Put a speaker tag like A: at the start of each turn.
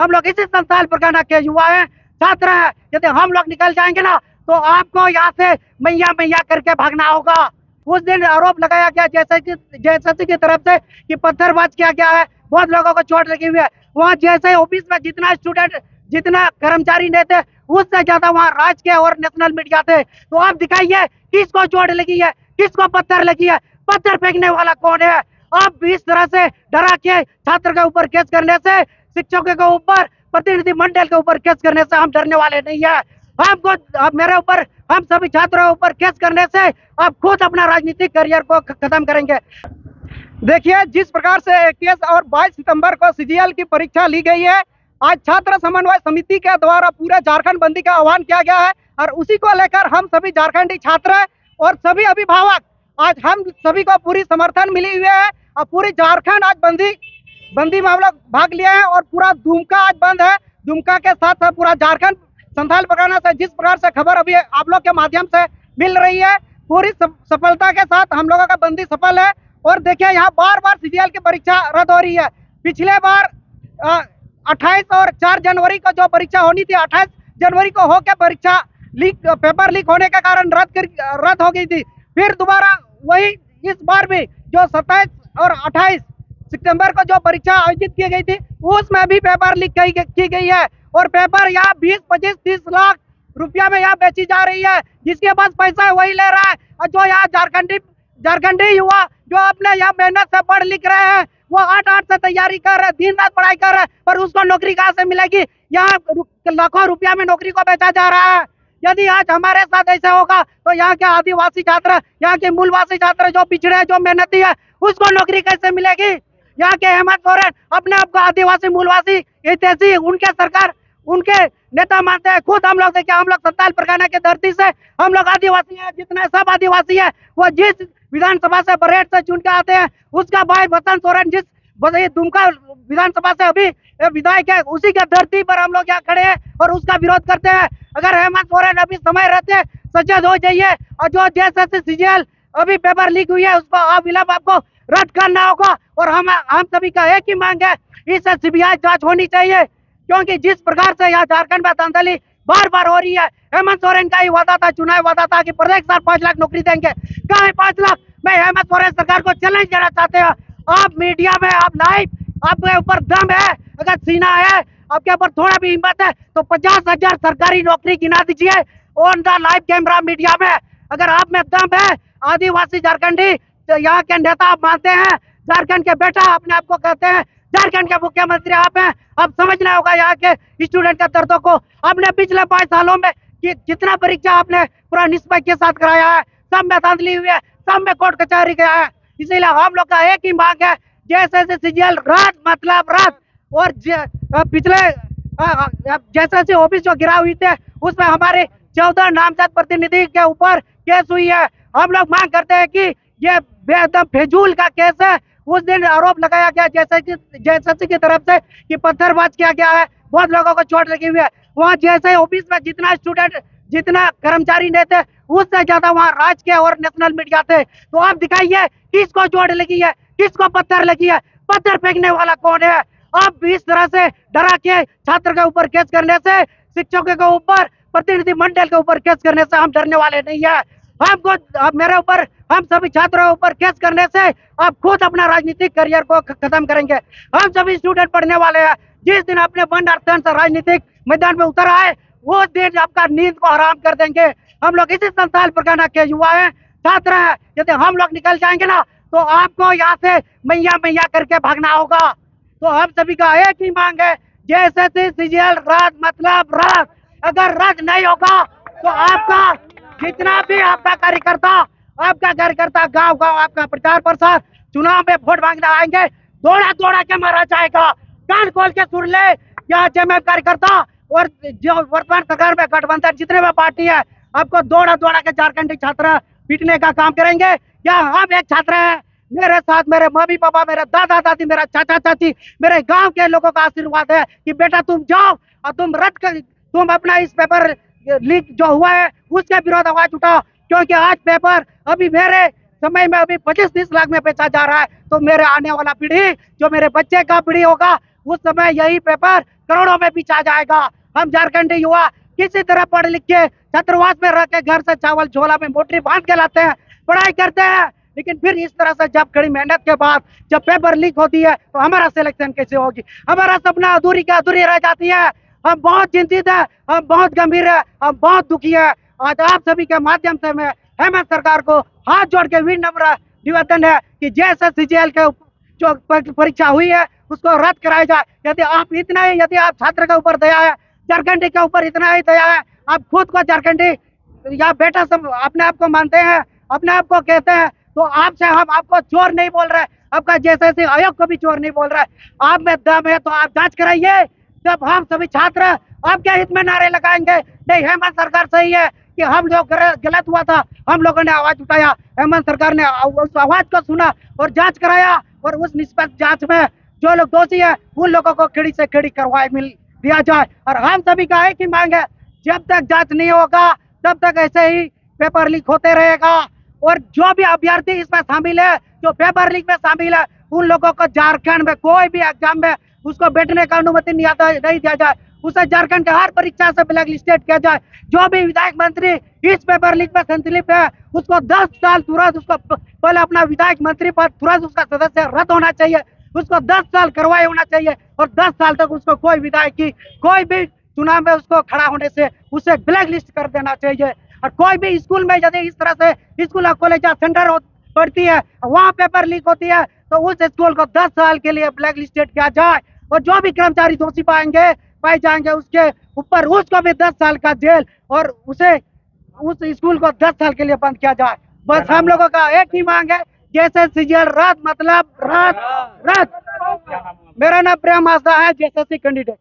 A: हम लोग इसी संस्थान प्रकांड के युवा हैं, छात्र हैं। यदि हम लोग निकल जाएंगे ना तो आपको यहाँ से मैया मैया करके भागना होगा। उस दिन आरोप लगाया गया जेएसएससी की तरफ से कि पत्थरबाज किया गया है, बहुत लोगों को चोट लगी हुई है। वहाँ जैसे ऑफिस में जितना स्टूडेंट जितना कर्मचारी नहीं थे, उससे ज्यादा वहाँ राज्य के और नेशनल मीडिया थे। तो आप दिखाइए किसको चोट लगी है, किसको पत्थर लगी है, पत्थर फेंकने वाला कौन है। अब इस तरह से डरा के छात्र के ऊपर केस करने से, शिक्षकों के ऊपर, प्रतिनिधि मंडल के ऊपर केस करने से हम डरने वाले नहीं है। हमको मेरे ऊपर, हम सभी छात्रों के ऊपर केस करने से आप खुद अपना राजनीतिक करियर को खत्म करेंगे।
B: देखिए, जिस प्रकार से 21 और 22 सितंबर को सीजीएल की परीक्षा ली गई है, आज छात्र समन्वय समिति के द्वारा पूरे झारखंड बंदी का आह्वान किया गया है और उसी को लेकर हम सभी झारखंडी छात्र और सभी अभिभावक, आज हम सभी को पूरी समर्थन मिली हुई है और पूरी झारखंड आज बंदी में हम लोग भाग लिए हैं और पूरा दुमका आज बंद है। दुमका के साथ साथ पूरा झारखंड संथाल परगना से जिस प्रकार से खबर अभी आप लोग के माध्यम से मिल रही है, पूरी सफलता के साथ हम लोगों का बंदी सफल है। और देखिए, यहाँ बार बार सीजीएल की परीक्षा रद्द हो रही है। पिछले बार 28 और 4 जनवरी को जो परीक्षा होनी थी, 28 जनवरी को होकर परीक्षा पेपर लीक होने के कारण रद्द हो गई थी। फिर दोबारा वही इस बार भी जो 27 और 28 सितंबर को जो परीक्षा आयोजित की गई थी, उसमें भी पेपर लीक की गई है और पेपर यहाँ 20, 25, 30 लाख रुपया में यहाँ बेची जा रही है। जिसके पास पैसा है वही ले रहा है और जो यहाँ झारखंडी युवा जो अपने यहाँ मेहनत से पढ़ लिख रहे हैं, वो 8 से तैयारी कर रहे हैं, दिन रात पढ़ाई कर रहे हैं, पर उसको नौकरी कहाँ से मिलेगी। यहाँ लाखों रुपया में नौकरी को बेचा जा रहा है। यदि आज हमारे साथ ऐसा होगा तो यहाँ के आदिवासी छात्र, यहाँ के मूलवासी छात्र जो पिछड़े हैं, जो मेहनती है, उसको नौकरी कैसे मिलेगी। यहाँ के हेमंत सोरेन अपने आप को आदिवासी, मूलवासी, ऐतिहासिक उनके सरकार, उनके नेता मानते हैं। खुद हम लोग देखिए, हम लोग संथाल परगना के धरती से हम लोग आदिवासी हैं, जितने सब आदिवासी है वो जिस विधानसभा से बरेट से चुन के आते हैं, उसका भाई बसंत सोरेन जिस दुमका विधानसभा से अभी विधायक है, उसी के धरती पर हम लोग यहाँ खड़े हैं और उसका विरोध करते हैं। अगर हेमंत सोरेन अभी समय रहते सचेत हो जाइए और जो जेएसएससी सीजीएल अभी पेपर लीक हुई है उसको अविलंब आपको रद्द करना होगा। और हम सभी का एक ही मांग है, इससे सीबीआई जांच होनी चाहिए, क्योंकि जिस प्रकार से यहाँ झारखंड में धांधली बार बार हो रही है। हेमंत सोरेन का ही वादा था, चुनाव वादा था कि प्रत्येक साल 5 लाख नौकरी देंगे। कहाँ है 5 लाख। मैं हेमंत सोरेन सरकार को चैलेंज देना चाहते हैं, आप मीडिया में, आप लाइव, आपके ऊपर दम है, अगर सीना है, आपके ऊपर थोड़ा भी हिम्मत है तो 50,000 सरकारी नौकरी गिना दीजिए on the live camera media में। अगर आप में दम है, आदिवासी झारखंडी तो यहाँ के नेता आप मानते हैं, झारखंड के बेटा अपने आप को कहते हैं, झारखंड के मुख्यमंत्री आप हैं। अब समझना होगा यहाँ के स्टूडेंट के दर्दों को। आपने पिछले 5 सालों में जितना परीक्षा आपने पूरा निष्पक्ष के साथ कराया है, सब में धांधली हुई है, सब में कोर्ट कचहरी गया है। इसीलिए हम लोग का एक ही मांग है, जैसे सीजीएल रद्द, मतलब रद्द। और पिछले जैसे ऑफिस जो गिरा हुई थे, उसमें हमारे 14 नामजद प्रतिनिधि के ऊपर केस हुई है। हम लोग मांग करते हैं कि ये बेदम फिजूल का केस है। उस दिन आरोप लगाया गया जेएसएससी की तरफ से कि पत्थरबाज किया गया है, बहुत लोगों को चोट लगी हुई है। वहाँ जैसे ऑफिस में जितना स्टूडेंट, जितना कर्मचारी नहीं थे, उससे ज्यादा वहाँ राज्य के और नेशनल मीडिया थे। तो आप दिखाइए किसको चोट लगी है, किसको पत्थर लगी है, पत्थर फेंकने वाला कौन है। अब इस तरह से डरा के छात्र के ऊपर केस करने से, शिक्षकों के ऊपर, प्रतिनिधि मंडल के ऊपर केस करने से हम डरने वाले नहीं है। हमको मेरे ऊपर, हम सभी छात्रों के ऊपर केस करने से आप खुद अपना राजनीतिक करियर को खत्म करेंगे। हम सभी स्टूडेंट पढ़ने वाले हैं। जिस दिन अपने बंद अर्थन से राजनीतिक मैदान में उतर आए, वो दिन आपका नींद को हराम कर देंगे। हम लोग इसी संथाल परगना के युवा हैं, छात्र हैं। यदि हम लोग निकल जाएंगे ना तो आपको यहाँ से मैया मैया करके भागना होगा। तो हम सभी का एक ही मांग है, जैसे सीजीएल रद्द, मतलब रद्द। अगर रद्द नहीं होगा तो आपका जितना भी आपका कार्यकर्ता गांव गांव आपका प्रचार प्रसार, चुनाव में वोट मांगने आएंगे, दौड़ा दौड़ा के मारा जाएगा। कान खोल के सुन ले, यहाँ जेएमएम कार्यकर्ता और जो वर्तमान सरकार में गठबंधन जितने भी पार्टी है, आपको दौड़ा दौड़ा के झारखंडी छात्र पीटने का काम करेंगे। या हम एक छात्र हैं, मेरे साथ मेरे मम्मी पापा, मेरे दादा दादी, मेरा चाचा चाची, मेरे गांव के लोगों का आशीर्वाद है कि बेटा तुम जाओ और तुम अपना इस पेपर लीक जो हुआ है उसके विरोध आवाज उठाओ। क्योंकि आज पेपर अभी मेरे समय में अभी 25-30 लाख में बेचा जा रहा है, तो मेरे आने वाला पीढ़ी, जो मेरे बच्चे का पीढ़ी होगा, उस समय यही पेपर
A: करोड़ों में बेचा जाएगा। हम झारखंडी युवा किसी तरह पढ़ लिख के छात्रावास में रह के घर से चावल झोला में मोटरी बांध के लाते हैं, पढ़ाई करते हैं, लेकिन फिर इस तरह से जब कड़ी मेहनत के बाद जब पेपर लीक होती है तो हमारा सिलेक्शन कैसे होगी? हमारा सपना अधूरी का अधूरी रह जाती है। हम बहुत चिंतित है, हम बहुत गंभीर है, हम बहुत दुखी है। आज आप सभी के माध्यम से मैं हेमंत सरकार को हाथ जोड़ के विनम्र निवेदन है कि जैसे सीजीएल के जो परीक्षा हुई है उसको रद्द कराया जाए। यदि आप छात्र के ऊपर दया है, झारखंडी के ऊपर इतना ही दया है, आप खुद को झारखंडी या बेटा सब अपने आप को मानते हैं, अपने आप को कहते हैं, तो आपसे हम आपको चोर नहीं बोल रहे, आपका जैसे आयोग को भी चोर नहीं बोल रहे। आप में दम है तो आप जांच कराइए। जब हम सभी छात्र आपके हित में नारे लगाएंगे नहीं हेमंत सरकार सही है कि हम लोग गलत हुआ था, हम लोगों ने आवाज उठाया, हेमंत सरकार ने उस आवाज को सुना और जांच कराया और उस निष्पक्ष जांच में जो लोग दोषी है उन लोगों को खड़ी से खड़ी कार्रवाई मिल दिया जाए। और हम सभी का एक ही मांग है, जब तक जांच नहीं होगा तब तक ऐसे ही पेपर लीक होते रहेगा। और जो भी अभ्यर्थी इसमें शामिल है, जो पेपर लीक में शामिल है, उन लोगों को झारखंड में कोई भी एग्जाम में उसको बैठने का अनुमति नहीं दिया जाए, उसे झारखंड के हर परीक्षा से ब्लैक लिस्टेड किया जाए। जो भी विधायक मंत्री इस पेपर लीक में संलिप्त है उसको 10 साल तुरंत उसको पहले अपना विधायक मंत्री पद तुरंत उसका सदस्य रद्द होना चाहिए, उसको 10 साल करवाए होना चाहिए और 10 साल तक उसको कोई विधायक की कोई भी चुनाव में उसको खड़ा होने से उसे ब्लैक लिस्ट कर देना चाहिए। और कोई भी स्कूल में यदि इस तरह से स्कूल और कॉलेज या सेंटर पड़ती है वहाँ पेपर लीक होती है तो उस स्कूल को 10 साल के लिए ब्लैक लिस्टेड किया जाए और जो भी कर्मचारी दोषी पाए जाएंगे उसके ऊपर उसको भी 10 साल का जेल और उसे उस स्कूल को 10 साल के लिए बंद किया जाए। बस हम लोगों का एक ही मांग है, जैसे सीजीएल रद्द मतलब रद्द। मेरा नाम प्रेम आस्था है, जैसे कैंडिडेट।